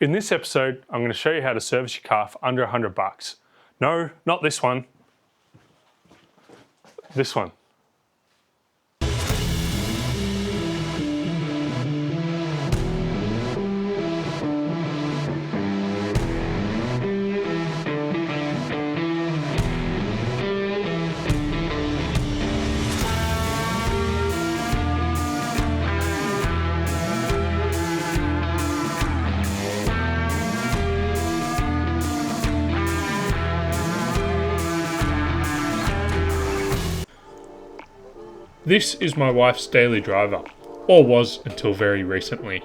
In this episode, I'm going to show you how to service your car for under $100. No, not this one. This one. This is my wife's daily driver, or was until very recently.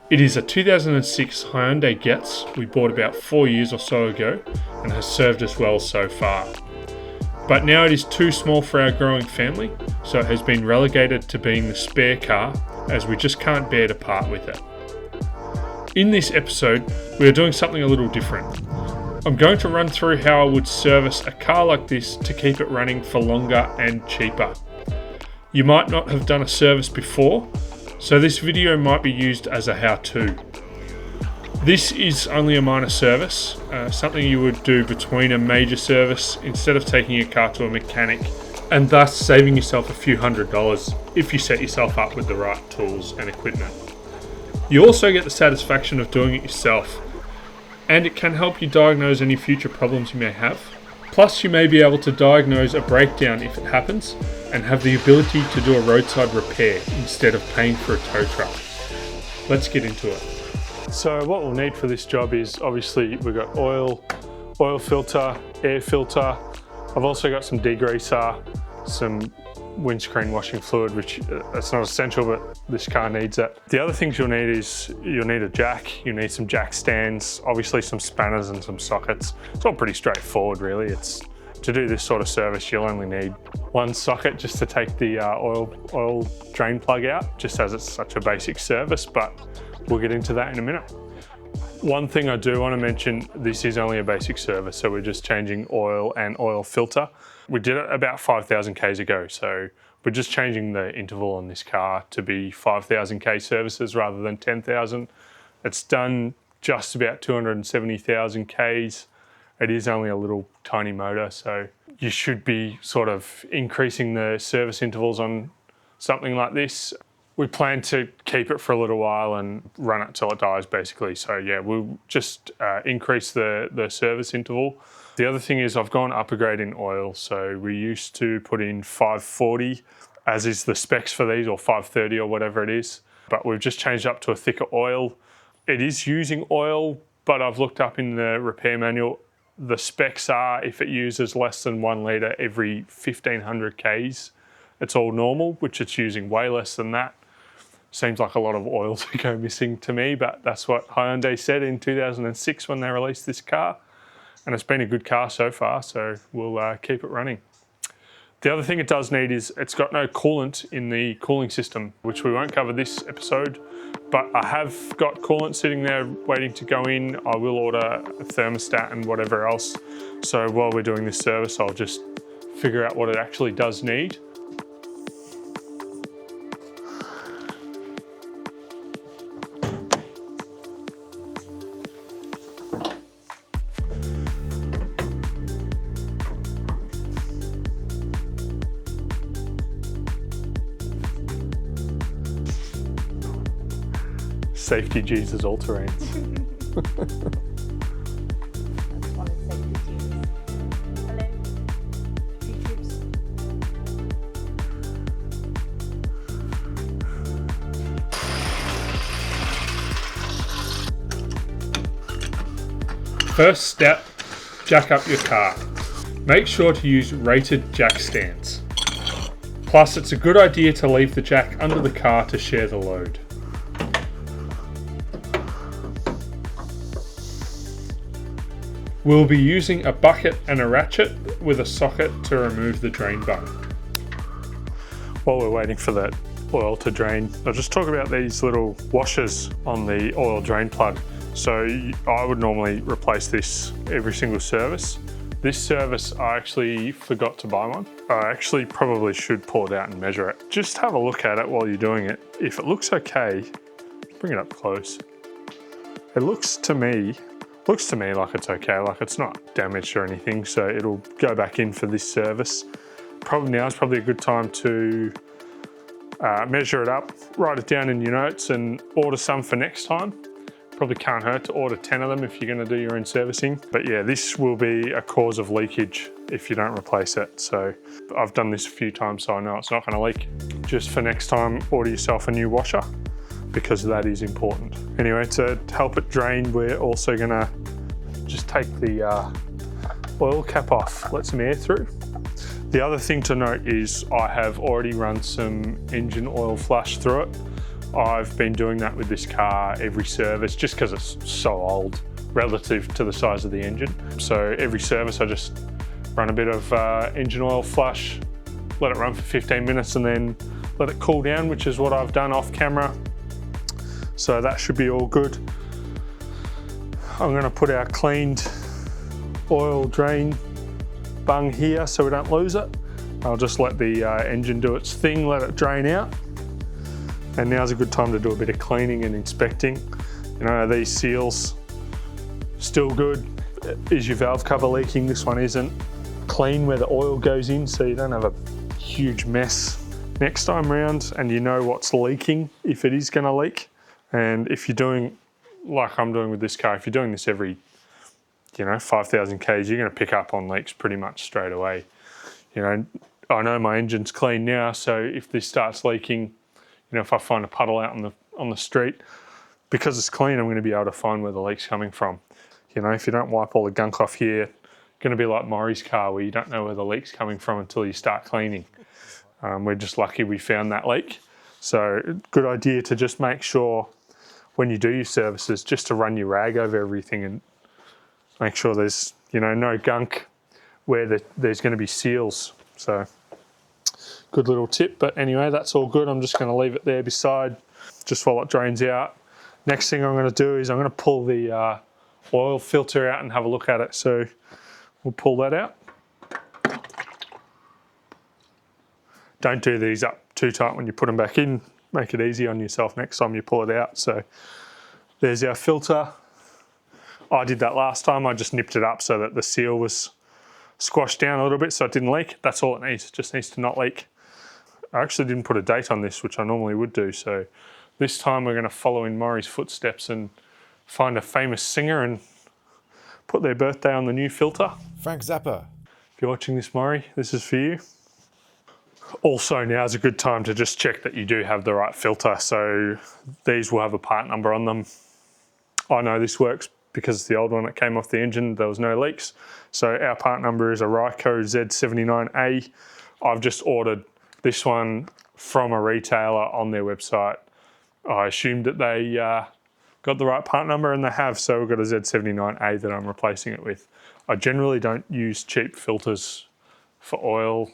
It is a 2006 Hyundai Getz we bought about 4 years or so ago and has served us well so far. But now it is too small for our growing family, so it has been relegated to being the spare car as we just can't bear to part with it. In this episode, we are doing something a little different. I'm going to run through how I would service a car like this to keep it running for longer and cheaper. You might not have done a service before, so this video might be used as a how-to. This is only a minor service, something you would do between a major service instead of taking your car to a mechanic, and thus saving yourself a few $100s if you set yourself up with the right tools and equipment. You also get the satisfaction of doing it yourself, and it can help you diagnose any future problems you may have. Plus, you may be able to diagnose a breakdown if it happens and have the ability to do a roadside repair instead of paying for a tow truck. Let's get into it. So what we'll need for this job is obviously we've got oil filter, air filter. I've also got some degreaser, some windscreen washing fluid, which that's not essential, but this car needs it. The other things you'll need is you'll need a jack, you'll need some jack stands, obviously some spanners and some sockets. It's all pretty straightforward really. To do this sort of service, you'll only need one socket just to take the oil drain plug out, just as it's such a basic service, but we'll get into that in a minute. One thing I do want to mention, this is only a basic service, so we're just changing oil and oil filter. We did it about 5,000 Ks ago, so we're just changing the interval on this car to be 5,000 K services rather than 10,000. It's done just about 270,000 Ks. It is only a little tiny motor, so you should be sort of increasing the service intervals on something like this. We plan to keep it for a little while and run it till it dies basically. So yeah, we'll just increase the service interval. The other thing is I've gone up a grade in oil. So we used to put in 540 as is the specs for these, or 530 or whatever it is. But we've just changed up to a thicker oil. It is using oil, but I've looked up in the repair manual. The specs are if it uses less than 1 litre every 1,500 Ks, it's all normal, which it's using way less than that. Seems like a lot of oil to go missing to me, but that's what Hyundai said in 2006 when they released this car. And it's been a good car so far, so we'll keep it running. The other thing it does need is it's got no coolant in the cooling system, which we won't cover this episode, but I have got coolant sitting there waiting to go in. I will order a thermostat and whatever else. So while we're doing this service, I'll just figure out what it actually does need. Safety Jesus all terrains. First step, jack up your car. Make sure to use rated jack stands. Plus, it's a good idea to leave the jack under the car to share the load. We'll be using a bucket and a ratchet with a socket to remove the drain bung. While we're waiting for that oil to drain, I'll just talk about these little washers on the oil drain plug. So I would normally replace this every single service. This service, I actually forgot to buy one. I actually probably should pull it out and measure it. Just have a look at it while you're doing it. If it looks okay, bring it up close. It looks to me like it's okay, like it's not damaged or anything, so it'll go back in for this service. Now is probably a good time to measure it up, write it down in your notes and order some for next time. Probably can't hurt to order 10 of them if you're going to do your own servicing. But yeah, this will be a cause of leakage if you don't replace it. So I've done this a few times, so I know it's not going to leak. Just for next time, order yourself a new washer because that is important. Anyway, to help it drain, we're also going to just take the oil cap off, let some air through. The other thing to note is I have already run some engine oil flush through it. I've been doing that with this car every service just because it's so old relative to the size of the engine. So every service I just run a bit of engine oil flush, let it run for 15 minutes and then let it cool down, which is what I've done off camera. So that should be all good. I'm going to put our cleaned oil drain bung here so we don't lose it. I'll just let the engine do its thing, let it drain out. And now's a good time to do a bit of cleaning and inspecting. You know, are these seals still good? Is your valve cover leaking? This one isn't. Clean where the oil goes in so you don't have a huge mess next time round, and you know what's leaking if it is going to leak. And if you're doing like I'm doing with this car, if you're doing this every 5,000 Ks, you're going to pick up on leaks pretty much straight away. You know, I know my engine's clean now, so if this starts leaking, if I find a puddle out on the street, because it's clean, I'm going to be able to find where the leak's coming from. If you don't wipe all the gunk off here, it's going to be like Mori's car where you don't know where the leak's coming from until you start cleaning. We're just lucky we found that leak. So good idea to just make sure when you do your services, just to run your rag over everything and make sure there's no gunk where there's going to be seals. So good little tip, but anyway, that's all good. I'm just going to leave it there beside just while it drains out. Next thing I'm going to do is I'm going to pull the oil filter out and have a look at it. So we'll pull that out. Don't do these up too tight when you put them back in. Make it easy on yourself next time you pull it out. So there's our filter. I did that last time. I just nipped it up so that the seal was squashed down a little bit so it didn't leak. That's all it needs. It just needs to not leak. I actually didn't put a date on this, which I normally would do. So this time we're going to follow in Mori's footsteps and find a famous singer and put their birthday on the new filter. Frank Zappa. If you're watching this, Mori, this is for you. Also, now is a good time to just check that you do have the right filter. So these will have a part number on them. I know this works because it's the old one that came off the engine. There was no leaks. So our part number is a Ryco Z79A. I've just ordered this one from a retailer on their website. I assumed that they got the right part number and they have. So we've got a Z79A that I'm replacing it with. I generally don't use cheap filters for oil.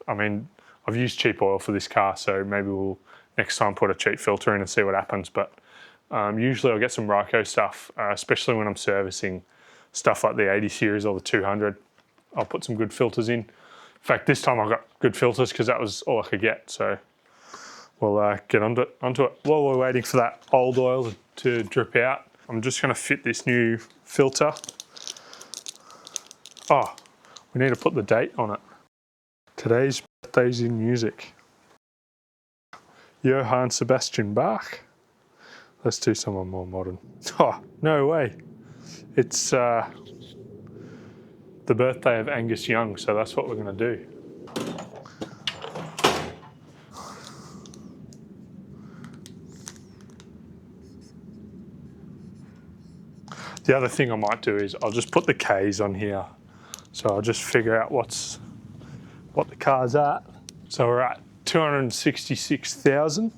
I mean, I've used cheap oil for this car, so maybe we'll next time put a cheap filter in and see what happens. But usually I'll get some Ryco stuff, especially when I'm servicing stuff like the 80 series or the 200. I'll put some good filters in. In fact, this time I got good filters because that was all I could get. So we'll get onto it. While we're waiting for that old oil to drip out, I'm just going to fit this new filter. Oh, we need to put the date on it. Today's birthdays in music. Johann Sebastian Bach. Let's do someone more modern. Oh, no way. It's the birthday of Angus Young, so that's what we're going to do. The other thing I might do is I'll just put the Ks on here. So I'll just figure out what the car's at. So we're at 266,000.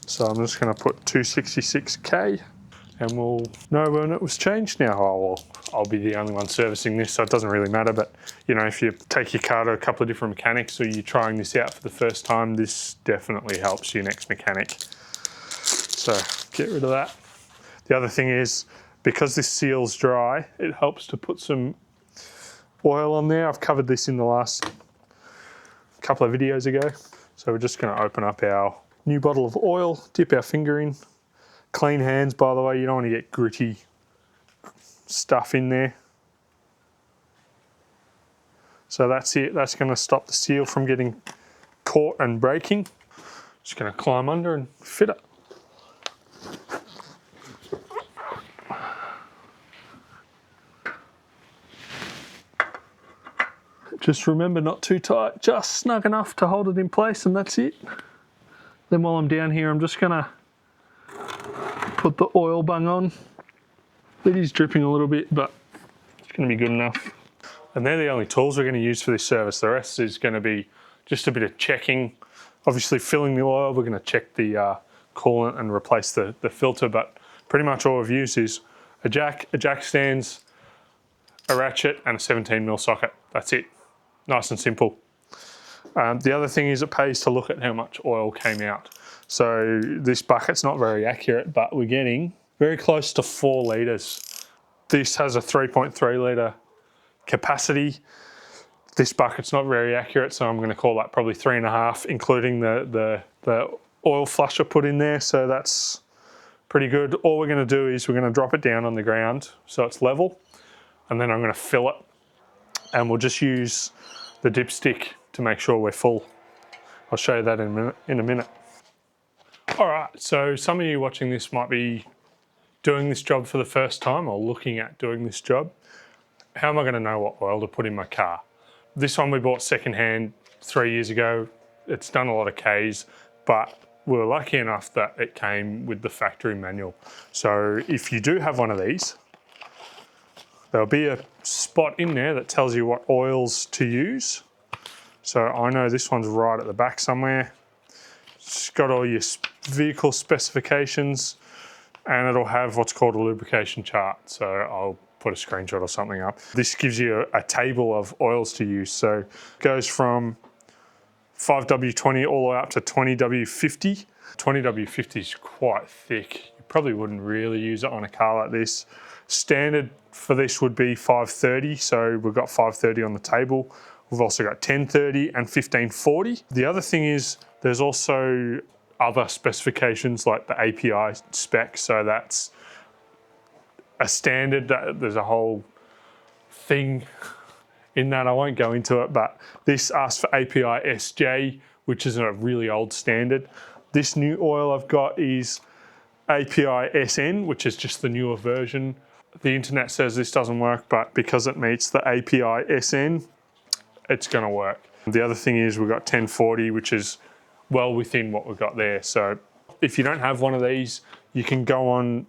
So I'm just going to put 266K and we'll know when it was changed now. Oh, well, I'll be the only one servicing this, so it doesn't really matter. But if you take your car to a couple of different mechanics or you're trying this out for the first time, this definitely helps your next mechanic. So get rid of that. The other thing is, because this seal's dry, it helps to put some oil on there. I've covered this in the last couple of videos ago. So we're just going to open up our new bottle of oil, dip our finger in. Clean hands, by the way. You don't want to get gritty stuff in there. So that's it. That's going to stop the seal from getting caught and breaking. Just going to climb under and fit it. Just remember, not too tight, just snug enough to hold it in place, and that's it. Then while I'm down here, I'm just going to put the oil bung on. It is dripping a little bit, but it's going to be good enough. And they're the only tools we're going to use for this service. The rest is going to be just a bit of checking. Obviously filling the oil, we're going to check the coolant and replace the filter, but pretty much all we've used is a jack stands, a ratchet, and a 17mm socket. That's it. Nice and simple. The other thing is it pays to look at how much oil came out. So this bucket's not very accurate, but we're getting very close to 4 litres. This has a 3.3 litre capacity. This bucket's not very accurate, so I'm going to call that probably 3.5, including the oil flusher put in there. So that's pretty good. All we're going to do is we're going to drop it down on the ground so it's level, and then I'm going to fill it, and we'll just use the dipstick to make sure we're full. I'll show you that in a minute. All right, so some of you watching this might be doing this job for the first time or looking at doing this job. How am I going to know what oil to put in my car? This one we bought secondhand 3 years ago. It's done a lot of Ks, but we were lucky enough that it came with the factory manual. So if you do have one of these, there'll be a spot in there that tells you what oils to use. So I know this one's right at the back somewhere. It's got all your vehicle specifications, and it'll have what's called a lubrication chart. So I'll put a screenshot or something up. This gives you a table of oils to use. So it goes from 5W20 all the way up to 20W50. 20W50 is quite thick. You probably wouldn't really use it on a car like this. Standard for this would be 530. So we've got 530 on the table. We've also got 1030 and 1540. The other thing is there's also other specifications like the API spec. So that's a standard. There's a whole thing in that. I won't go into it, but this asks for API SJ, which is a really old standard. This new oil I've got is API SN, which is just the newer version. The internet says this doesn't work, but because it meets the API SN, it's going to work. The other thing is we've got 1040, which is well within what we've got there. So if you don't have one of these, you can go on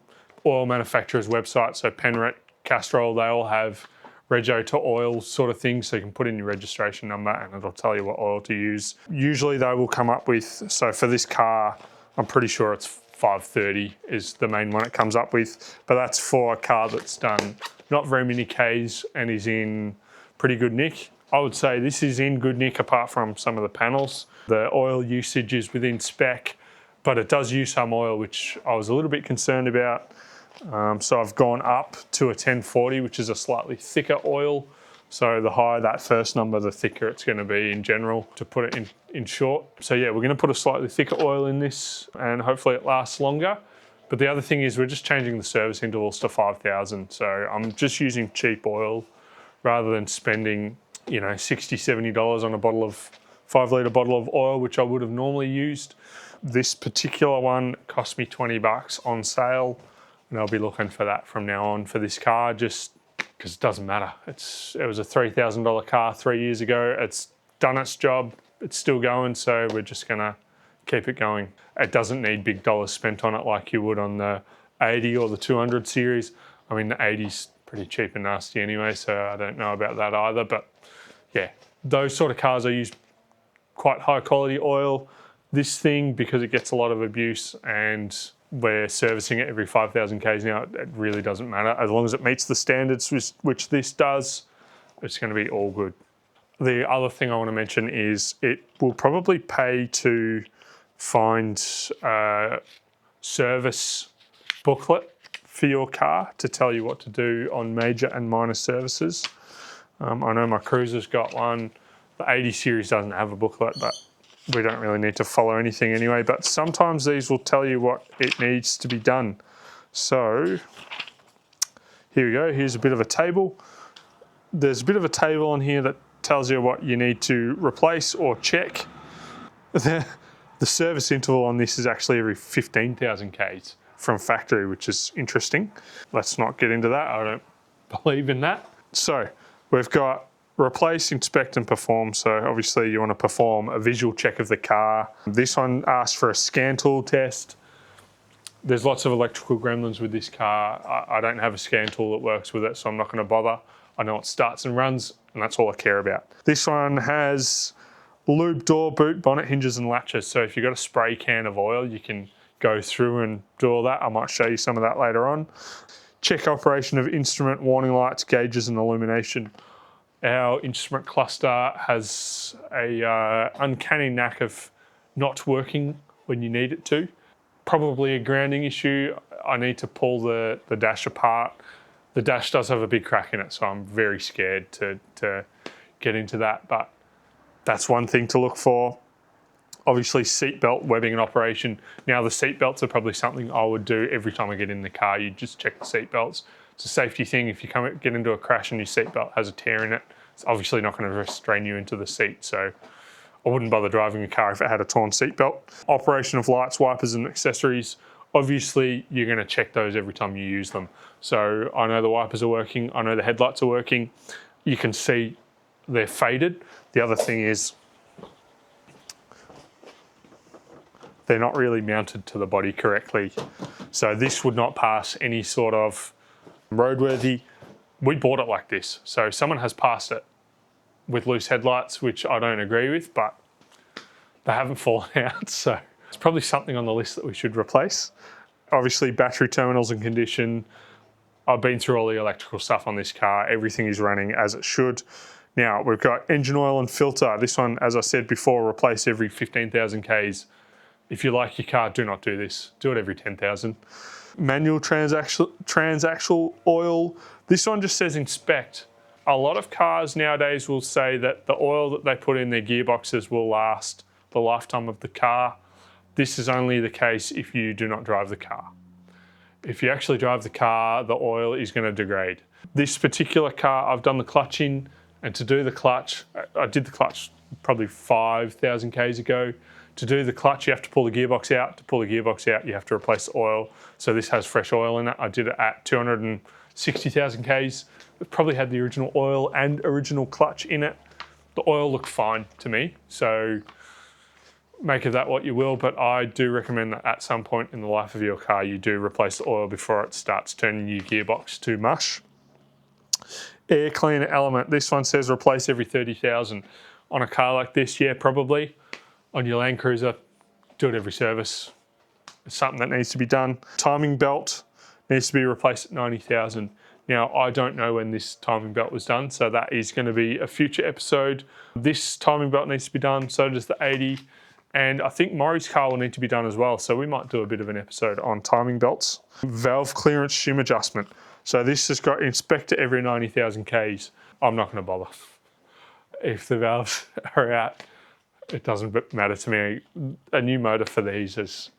oil manufacturers' websites. So Penrite, Castrol, they all have rego to oil sort of things. So you can put in your registration number and it'll tell you what oil to use. Usually they will come up with, so for this car, I'm pretty sure it's 530 is the main one it comes up with, but that's for a car that's done not very many Ks and is in pretty good nick. I would say this is in good nick apart from some of the panels. The oil usage is within spec, but it does use some oil, which I was a little bit concerned about. So I've gone up to a 1040, which is a slightly thicker oil. So the higher that first number, the thicker it's going to be in general, to put it in short. So yeah, we're going to put a slightly thicker oil in this and hopefully it lasts longer. But the other thing is we're just changing the service intervals to 5,000. So I'm just using cheap oil rather than spending, you know, $60, $70 on a 5 litre bottle of oil, which I would have normally used. This particular one cost me $20 on sale, and I'll be looking for that from now on for this car, just because it doesn't matter. It was a $3,000 car 3 years ago. It's done its job. It's still going, so we're just gonna keep it going. It doesn't need big dollars spent on it like you would on the 80 or the 200 series. I mean, the 80's pretty cheap and nasty anyway, so I don't know about that either. But yeah, those sort of cars I use quite high quality oil. This thing, because it gets a lot of abuse and we're servicing it every 5,000 Ks now, it really doesn't matter. As long as it meets the standards, which this does, it's going to be all good. The other thing I want to mention is it will probably pay to find a service booklet for your car to tell you what to do on major and minor services. I know my Cruiser's got one. The 80 series doesn't have a booklet, but we don't really need to follow anything anyway. But sometimes these will tell you what it needs to be done. So Here we go. Here's a bit of a table. There's a bit of a table on here that tells you what you need to replace or check. The service interval on this is actually every 15,000 Ks from factory, which is interesting. Let's not get into that. I don't believe in that. So we've got replace, inspect and perform. So obviously you want to perform a visual check of the car. This one asks for a scan tool test. There's lots of electrical gremlins with this car. I don't have a scan tool that works with it, so I'm not going to bother. I know it starts and runs, and that's all I care about. This one has lube door, boot, bonnet hinges and latches. So if you've got a spray can of oil, you can go through and do all that. I might show you some of that later on. Check operation of instrument, warning lights, gauges and illumination. Our instrument cluster has a uncanny knack of not working when you need it to. Probably a grounding issue. I need to pull the dash apart. The dash does have a big crack in it, so I'm very scared to get into that, but that's one thing to look for. Obviously, seatbelt webbing and operation. Now, the seatbelts are probably something I would do every time I get in the car. You just check the seatbelts. It's a safety thing. If you get into a crash and your seatbelt has a tear in it, it's obviously not going to restrain you into the seat. So I wouldn't bother driving a car if it had a torn seatbelt. Operation of lights, wipers and accessories. Obviously, you're going to check those every time you use them. So I know the wipers are working. I know the headlights are working. You can see they're faded. The other thing is they're not really mounted to the body correctly. So this would not pass any sort of roadworthy. We bought it like this. So someone has passed it with loose headlights, which I don't agree with, but they haven't fallen out. So it's probably something on the list that we should replace. Obviously, battery terminals and condition. I've been through all the electrical stuff on this car. Everything is running as it should. Now, we've got engine oil and filter. This one, as I said before, replace every 15,000 Ks. If you like your car, do not do this. Do it every 10,000. Manual transaxle oil. This one just says inspect. A lot of cars nowadays will say that the oil that they put in their gearboxes will last the lifetime of the car. This is only the case if you do not drive the car. If you actually drive the car, the oil is going to degrade. This particular car, I've done the clutch in, and to do the clutch, I did the clutch probably 5,000 Ks ago. To do the clutch, you have to pull the gearbox out. To pull the gearbox out, you have to replace the oil. So this has fresh oil in it. I did it at 260,000 Ks. It probably had the original oil and original clutch in it. The oil looked fine to me, so make of that what you will, but I do recommend that at some point in the life of your car, you do replace the oil before it starts turning your gearbox to mush. Air cleaner element. This one says replace every 30,000. On a car like this, yeah, probably. On your Land Cruiser, do it every service. It's something that needs to be done. Timing belt needs to be replaced at 90,000. Now, I don't know when this timing belt was done, so that is going to be a future episode. This timing belt needs to be done, so does the 80. And I think Mori's car will need to be done as well, so we might do a bit of an episode on timing belts. Valve clearance shim adjustment. So this has got inspector every 90,000 Ks. I'm not going to bother. If the valves are out, it doesn't matter to me. A new motor for these is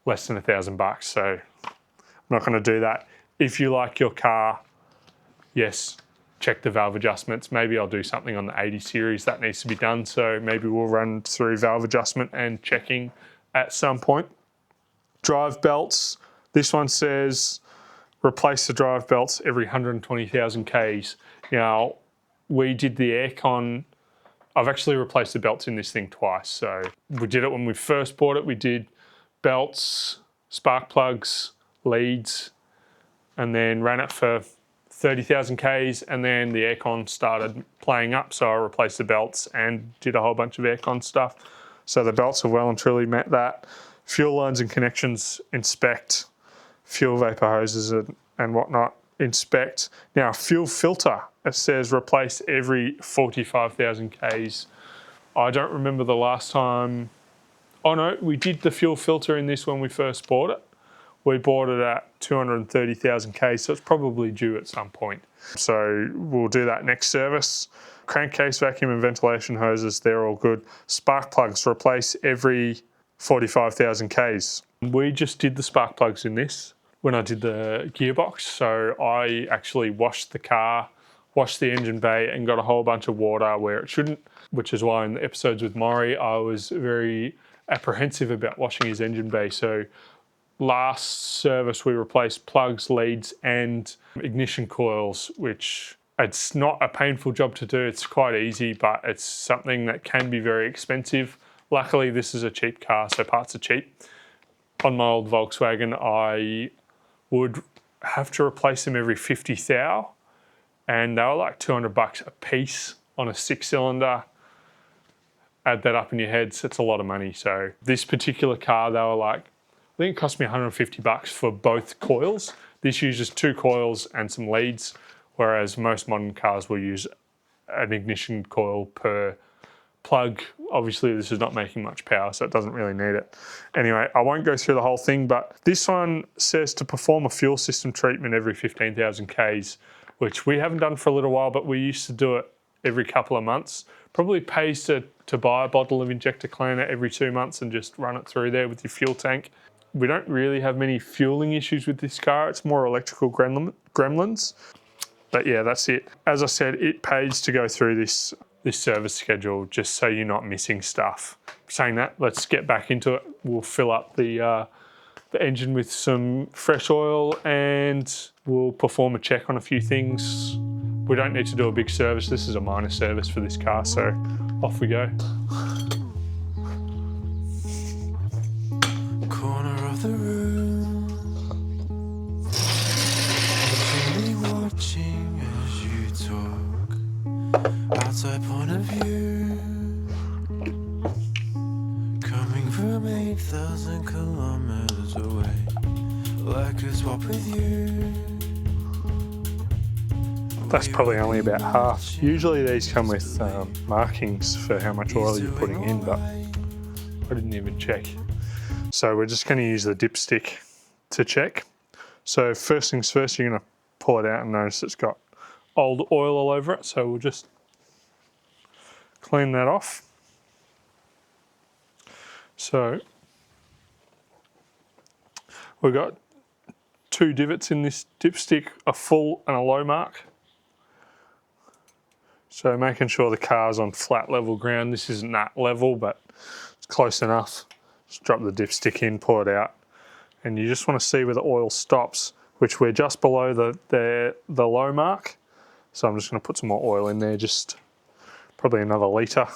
less than $1,000, so I'm not going to do that. If you like your car, yes, check the valve adjustments. Maybe I'll do something on the 80 series that needs to be done, so maybe we'll run through valve adjustment and checking at some point. Drive belts. This one says replace the drive belts every 120,000 Ks. Now, we did the aircon. I've actually replaced the belts in this thing twice. So we did it when we first bought it. We did belts, spark plugs, leads, and then ran it for 30,000 Ks, and then the aircon started playing up, so I replaced the belts and did a whole bunch of aircon stuff. So the belts have well and truly met that. Fuel lines and connections, inspect. Fuel vapor hoses and whatnot, inspect. Now, fuel filter, it says replace every 45,000 Ks. I don't remember the last time. Oh no, we did the fuel filter in this when we first bought it. We bought it at 230,000 Ks, so it's probably due at some point. So we'll do that next service. Crankcase vacuum and ventilation hoses, they're all good. Spark plugs, replace every 45,000 Ks. We just did the spark plugs in this. when I did the gearbox. So I actually washed the car, washed the engine bay, and got a whole bunch of water where it shouldn't, which is why in the episodes with Mori, I was very apprehensive about washing his engine bay. So last service, we replaced plugs, leads, and ignition coils, which it's not a painful job to do. It's quite easy, but it's something that can be very expensive. Luckily, this is a cheap car, so parts are cheap. On my old Volkswagen, I would have to replace them every 50 thou, and they were like $200 a piece on a 6-cylinder. Add that up in your heads, it's a lot of money. So this particular car, they were like, I think it cost me $150 for both coils. This uses 2 coils and some leads, whereas most modern cars will use an ignition coil per plug. Obviously, this is not making much power, so it doesn't really need it. Anyway, I won't go through the whole thing, but this one says to perform a fuel system treatment every 15,000 Ks, which we haven't done for a little while, but we used to do it every couple of months. Probably pays to buy a bottle of injector cleaner every 2 months and just run it through there with your fuel tank. We don't really have many fueling issues with this car. It's more electrical gremlins. But yeah, that's it. As I said, it pays to go through this service schedule just so you're not missing stuff. Saying that, let's get back into it. We'll fill up the engine with some fresh oil and we'll perform a check on a few things. We don't need to do a big service. This is a minor service for this car, so off we go. Corner of the room, watching as you talk. Outside point of view, coming from 8,000 kilometers away, like a swap with you. That's probably only about half. Usually these come with markings for how much oil you're putting in, but I didn't even check. So we're just going to use the dipstick to check. So first things first, you're going to pull it out and notice it's got old oil all over it. So we'll just clean that off. So we've got 2 divots in this dipstick, a full and a low mark. So making sure the car's on flat level ground. This isn't that level, but it's close enough. Just drop the dipstick in, pull it out, and you just want to see where the oil stops, which we're just below the low mark. So I'm just going to put some more oil in there, just probably another litre.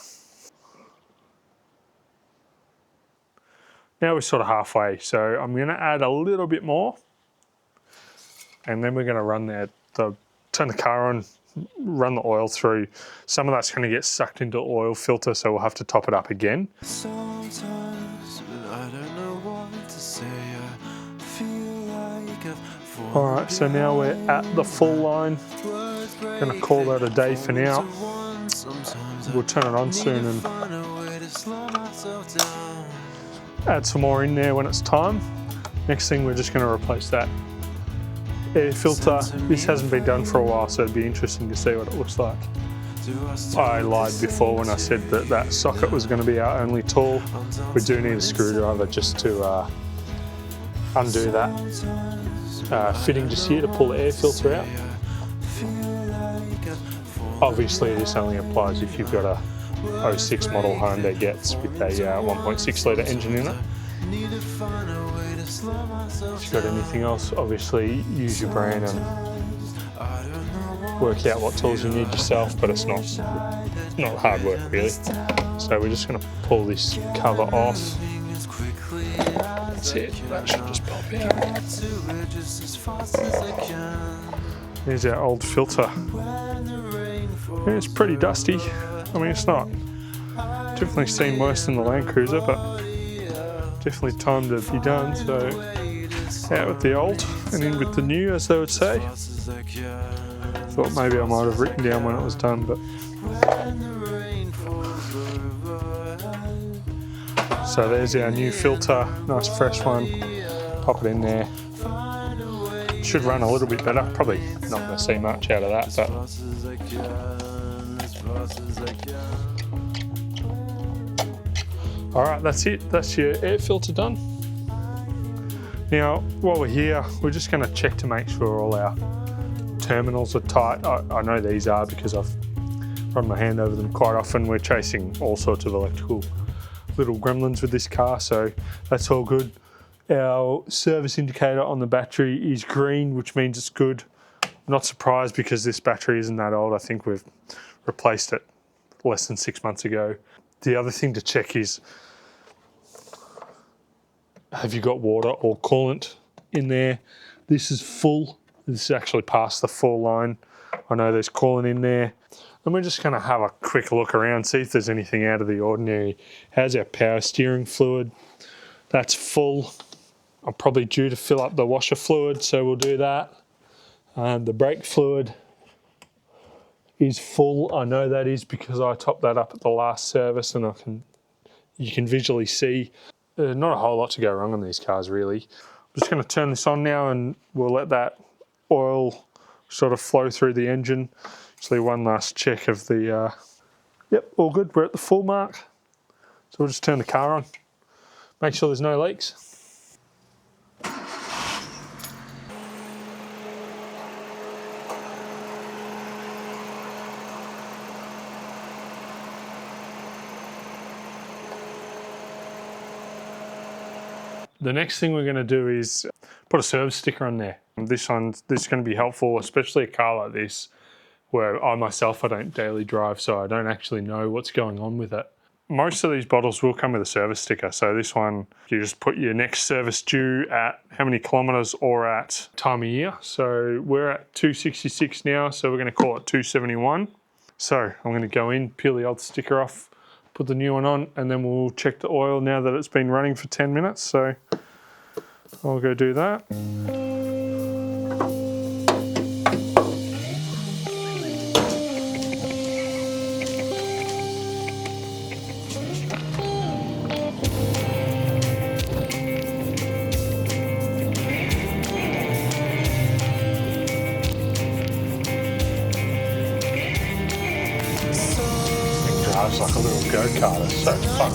Now we're sort of halfway, so I'm going to add a little bit more, and then we're going to run turn the car on, run the oil through. Some of that's going to get sucked into the oil filter, so we'll have to top it up again. Alright, so now we're at the full line. Gonna call that a day for now. We'll turn it on soon and add some more in there when it's time. Next thing, we're just gonna replace that air filter. This hasn't been done for a while, so it'd be interesting to see what it looks like. I lied before when I said that socket was going to be our only tool. We do need a screwdriver just to undo that fitting just here to pull the air filter out. Obviously this only applies if you've got a 06 model Hyundai Getz with a 1.6 litre engine in it. If you've got anything else, obviously use your brain and work out what tools you need yourself, but it's not hard work really. So we're just going to pull this cover off. That's it, that should just pop out. There's our old filter. And it's pretty dusty. I mean, it's not. Definitely seen worse than the Land Cruiser, but definitely time to be done. So out with the old and in with the new, as they would say. Thought maybe I might have written down when it was done, but so there's our new filter, nice fresh one. Pop it in there. Should run a little bit better. Probably not going to see much out of that, but all right, that's it. That's your air filter done. Now, while we're here, we're just going to check to make sure all our terminals are tight. I know these are because I've run my hand over them quite often. We're chasing all sorts of electrical little gremlins with this car, so that's all good. Our service indicator on the battery is green, which means it's good. I'm not surprised because this battery isn't that old. I think we've replaced it less than 6 months ago. The other thing to check is, have you got water or coolant in there? This is full. This is actually past the full line. I know there's coolant in there. And we're just going to have a quick look around, see if there's anything out of the ordinary. How's our power steering fluid? That's full. I'm probably due to fill up the washer fluid, so we'll do that. The brake fluid is full. I know that is because I topped that up at the last service, and you can visually see not a whole lot to go wrong on these cars, really. I'm just going to turn this on now, and we'll let that oil sort of flow through the engine. Actually, one last check of the, yep, all good. We're at the full mark. So we'll just turn the car on. Make sure there's no leaks. The next thing we're going to do is put a service sticker on there. This is going to be helpful, especially a car like this, where I myself, I don't daily drive, so I don't actually know what's going on with it. Most of these bottles will come with a service sticker. So this one, you just put your next service due at how many kilometers or at time of year. So we're at 266 now, so we're going to call it 271. So I'm going to go in, peel the old sticker off, put the new one on, and then we'll check the oil now that it's been running for 10 minutes. So I'll go do that. Drives like a little go-kart. It's so fun.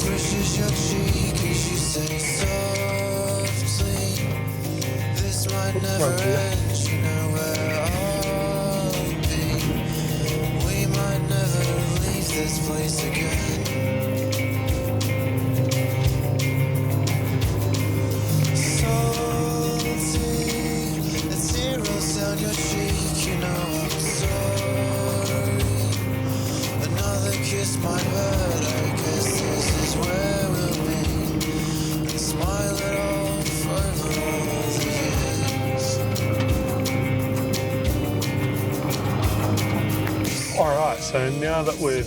Alright, so now that we're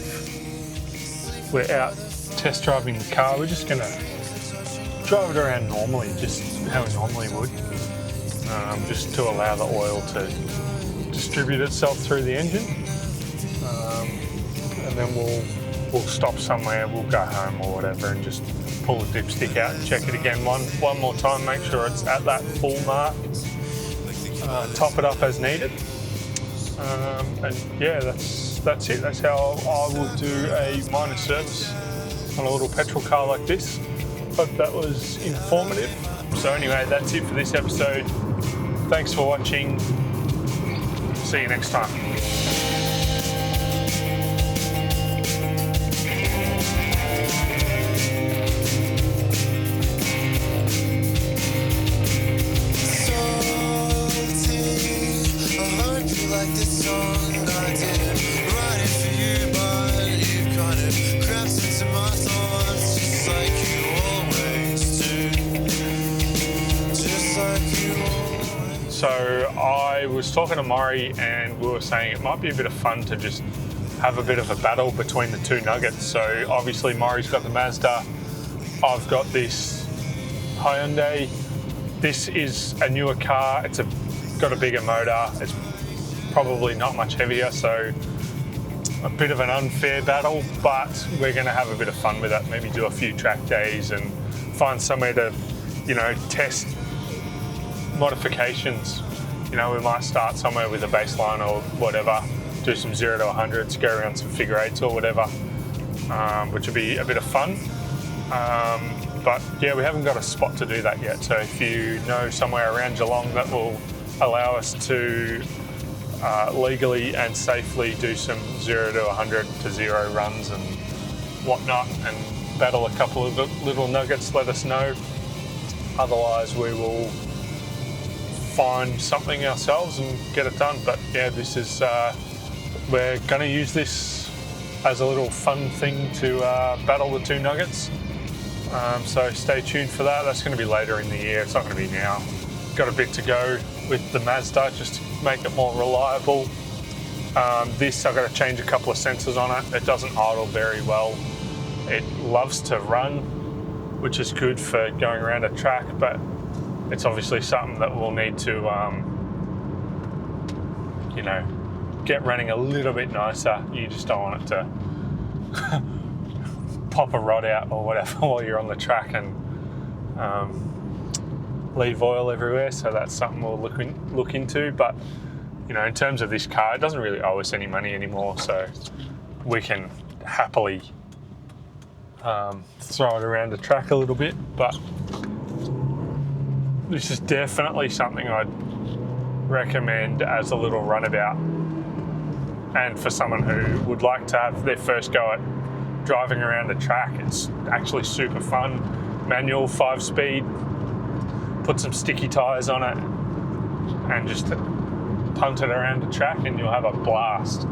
out test driving the car, we're just going to drive it around normally, just how we normally would, just to allow the oil to distribute itself through the engine, and then we'll stop somewhere, we'll go home or whatever, and just pull the dipstick out and check it again one more time, make sure it's at that full mark, top it up as needed. And yeah, that's it. That's how I would do a minor service on a little petrol car like this. Hope that was informative. So anyway, that's it for this episode. Thanks for watching. See you next time. So I was talking to Mori and we were saying it might be a bit of fun to just have a bit of a battle between the two nuggets. So obviously Mori's got the Mazda, I've got this Hyundai. This is a newer car, it's got a bigger motor, it's probably not much heavier, so a bit of an unfair battle, but we're going to have a bit of fun with it. Maybe do a few track days and find somewhere to, test modifications. We might start somewhere with a baseline or whatever, do some 0 to 100s, go around some figure eights or whatever, which would be a bit of fun. But yeah, we haven't got a spot to do that yet. So if you know somewhere around Geelong that will allow us to legally and safely do some 0 to 100 to 0 runs and whatnot and battle a couple of little nuggets, let us know. Otherwise, we will find something ourselves and get it done. But yeah, this is we're going to use this as a little fun thing to battle the 2 nuggets. So stay tuned for that. That's going to be later in the year. It's not going to be now. Got a bit to go with the Mazda just to make it more reliable. This, I've got to change a couple of sensors on it. It doesn't idle very well. It loves to run, which is good for going around a track, but it's obviously something that we'll need to, you know, get running a little bit nicer. You just don't want it to pop a rod out or whatever while you're on the track and leave oil everywhere. So that's something we'll look into. But you know, in terms of this car, it doesn't really owe us any money anymore, so we can happily throw it around the track a little bit. But this is definitely something I'd recommend as a little runabout, and for someone who would like to have their first go at driving around a track. It's actually super fun. Manual, 5-speed, put some sticky tyres on it and just punt it around the track and you'll have a blast.